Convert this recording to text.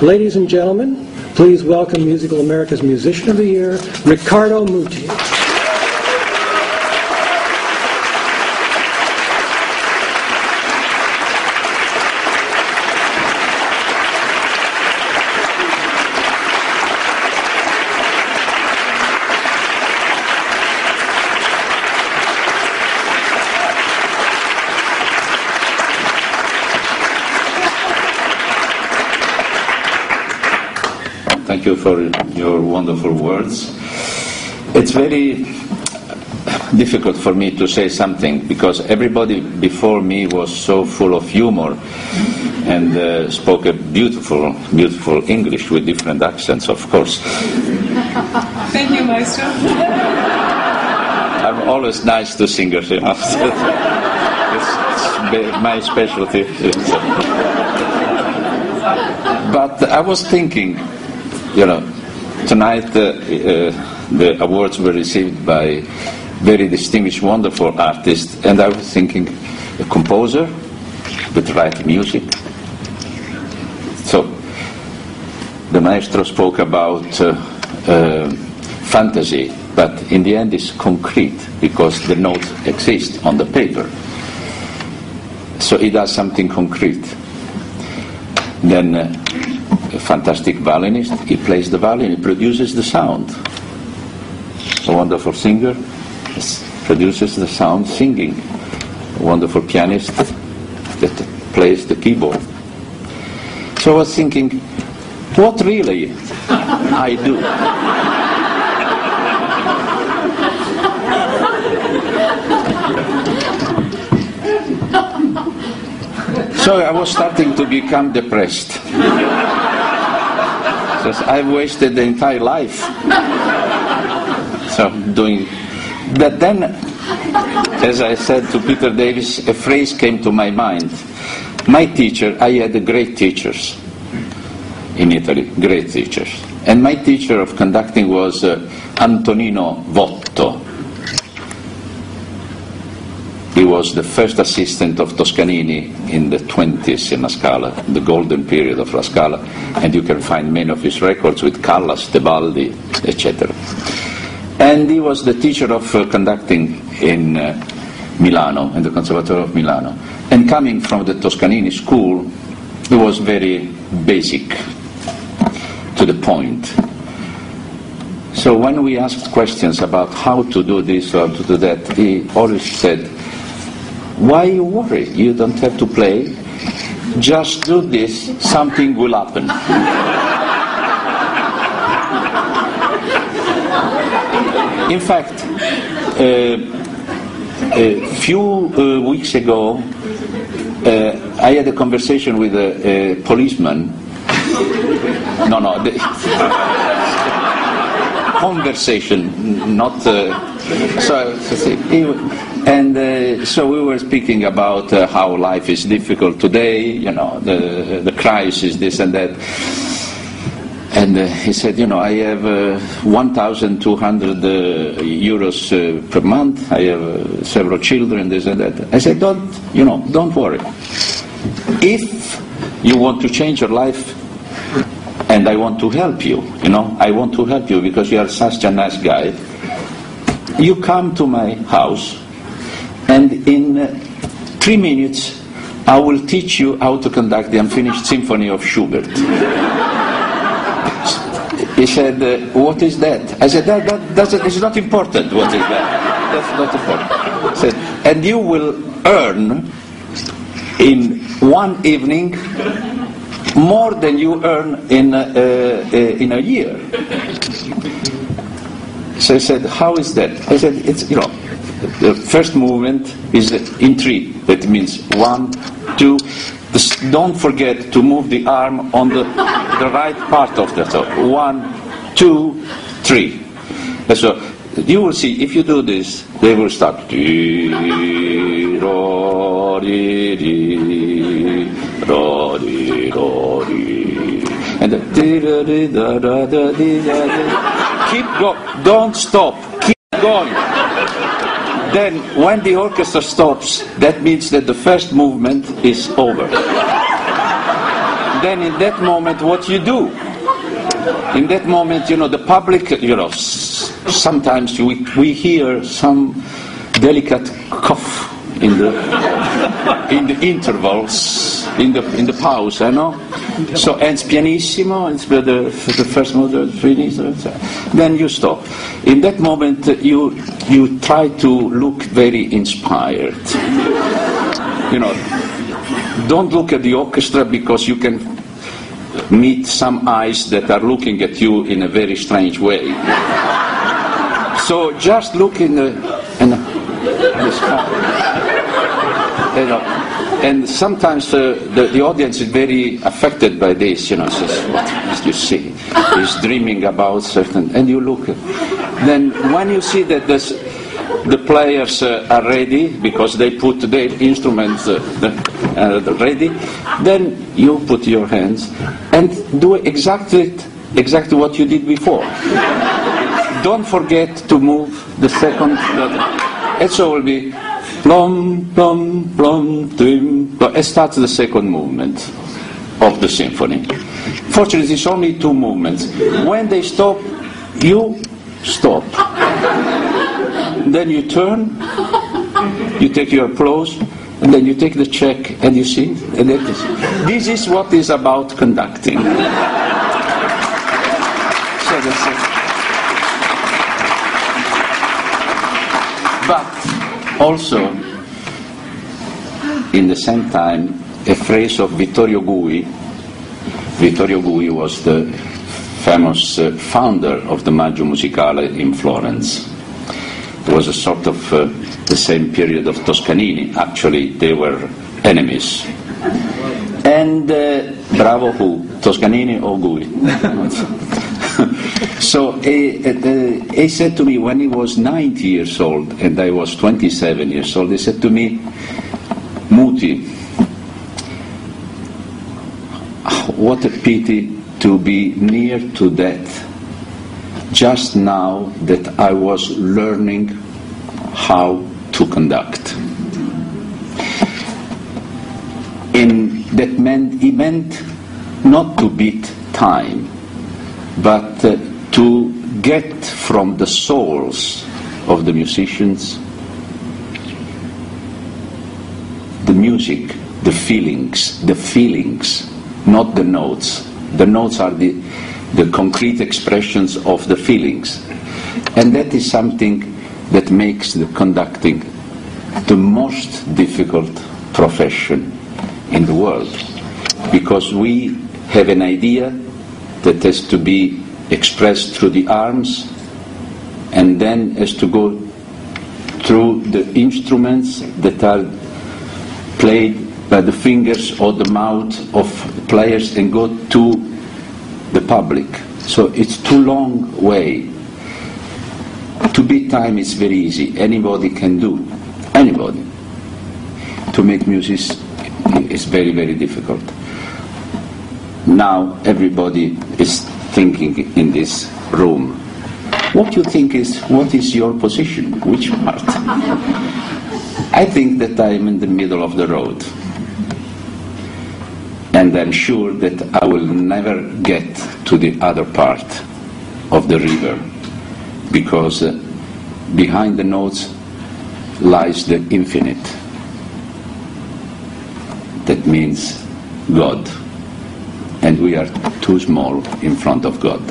Ladies and gentlemen, please welcome Musical America's Musician of the Year, Riccardo Muti. Thank you for your wonderful words. It's very difficult for me to say something because everybody before me was so full of humor and spoke a beautiful, beautiful English with different accents, of course. Thank you, Maestro. I'm always nice to singers, you know. It's my specialty. But I was thinking, you know, tonight the awards were received by very distinguished, wonderful artists, and I was thinking, a composer with writing music. So, the maestro spoke about fantasy, but in the end it's concrete, because the note exists on the paper. So he does something concrete. Then a fantastic violinist, he plays the violin, he produces the sound. A wonderful singer produces the sound singing. A wonderful pianist that plays the keyboard. So I was thinking, what really I do? So I was starting to become depressed. I've wasted the entire life. So doing, but then, as I said to Peter Davis, a phrase came to my mind. My teacher, I had great teachers in Italy, great teachers. And my teacher of conducting was Antonino Votto. He was the first assistant of Toscanini in the 20s in La Scala, the golden period of La Scala, and you can find many of his records with Callas, Tebaldi, etc. And he was the teacher of conducting in Milano, in the Conservatory of Milano. And coming from the Toscanini school, he was very basic, to the point. So when we asked questions about how to do this or to do that, he always said, why you worry? You don't have to play. Just do this, something will happen. In fact, a few weeks ago, I had a conversation with a policeman. Conversation, not... So we were speaking about how life is difficult today, you know, the crisis, this and that. And he said, you know, I have 1,200 euros per month. I have several children, this and that. I said, don't worry. If you want to change your life, and I want to help you, you know, I want to help you because you are such a nice guy. You come to my house, and in 3 minutes, I will teach you how to conduct the Unfinished Symphony of Schubert. He said, what is that? I said, it's not important, what is that? That's not important. He said, and you will earn in one evening more than you earn in a year. So I said, how is that? I said, it's, you know, the first movement is in 3. That means 1, 2. Don't forget to move the arm on the right part of the top. 1, 2, 3. And so you will see, if you do this, they will start. And keep going, don't stop, keep going. Then when the orchestra stops, that means that the first movement is over. then in that moment, what you do? In that moment, the public, sometimes we hear some delicate cough in the intervals, in the pause, So ends pianissimo, it's the first movement, finissimo, then you stop. In that moment, you try to look very inspired. Don't look at the orchestra, because you can meet some eyes that are looking at you in a very strange way. So just look in the sky. And sometimes the audience is very affected by this, says, what did you see? He's dreaming about certain, and you look. Then when you see that the players are ready, because they put their instruments ready, then you put your hands and do exactly what you did before. Don't forget to move the second, and so it will be plum, plum, plum, tim, plum. It starts the second movement of the symphony. Fortunately, it's only two movements. When they stop, you stop. Then you turn, you take your applause, and then you take the check and you sing. And this is what is about conducting. So that's it. But also, in the same time, a phrase of Vittorio Gui. Vittorio Gui was the famous founder of the Maggio Musicale in Florence. It was a sort of the same period of Toscanini. Actually, they were enemies. And bravo who? Toscanini or Gui? So he said to me when he was 90 years old and I was 27 years old, he said to me, Muti, what a pity to be near to death just now that I was learning how to conduct. He meant not to beat time, but to get from the souls of the musicians the music, the feelings, not the notes. The notes are the concrete expressions of the feelings. And that is something that makes the conducting the most difficult profession in the world. Because we have an idea that has to be expressed through the arms and then has to go through the instruments that are played by the fingers or the mouth of players and go to the public. So it's too long way. To beat time is very easy. Anybody can do. Anybody. To make music is very, very difficult. Now everybody is thinking in this room, what is your position? Which part? I think that I am in the middle of the road. And I'm sure that I will never get to the other part of the river, because behind the notes lies the infinite. That means God. And we are too small in front of God.